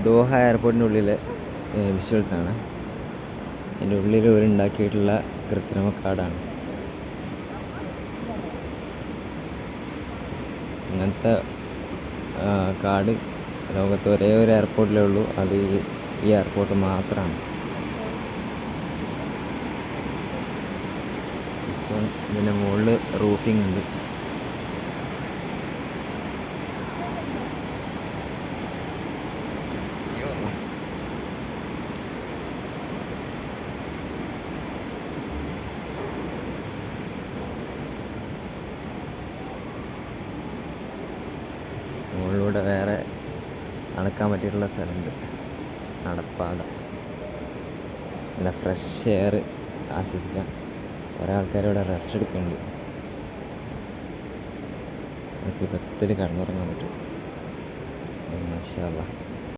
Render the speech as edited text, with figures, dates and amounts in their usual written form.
Doha എയർപോർട്ടിൻ്റെ ഉള്ളിലെ വിഷ്വൽസാണ്. അതിൻ്റെ ഉള്ളിൽ ഉണ്ടാക്കിയിട്ടുള്ള കൃത്രിമ കാടാണ്. അങ്ങനത്തെ കാട് ലോകത്ത് ഒരേ ഒരു എയർപോർട്ടിലേ ഉള്ളൂ. അത് ഈ എയർപോർട്ട് മാത്രമാണ്. ഇതിൻ്റെ മുകളിൽ റൂഫിംഗ് ഉണ്ട്. മുകളിലൂടെ വേറെ നടക്കാൻ പറ്റിയിട്ടുള്ള സ്ഥലമുണ്ട്, നടപ്പാത. നല്ല ഫ്രഷ് എയർ ആസ്വദിക്കാം. കുറേ ആൾക്കാർ ഇവിടെ റെസ്റ്റ് എടുക്കുന്നുണ്ട്. സുഖത്തിൽ കിടന്നുറങ്ങാൻ പറ്റും. മാഷാ അല്ലാഹ്.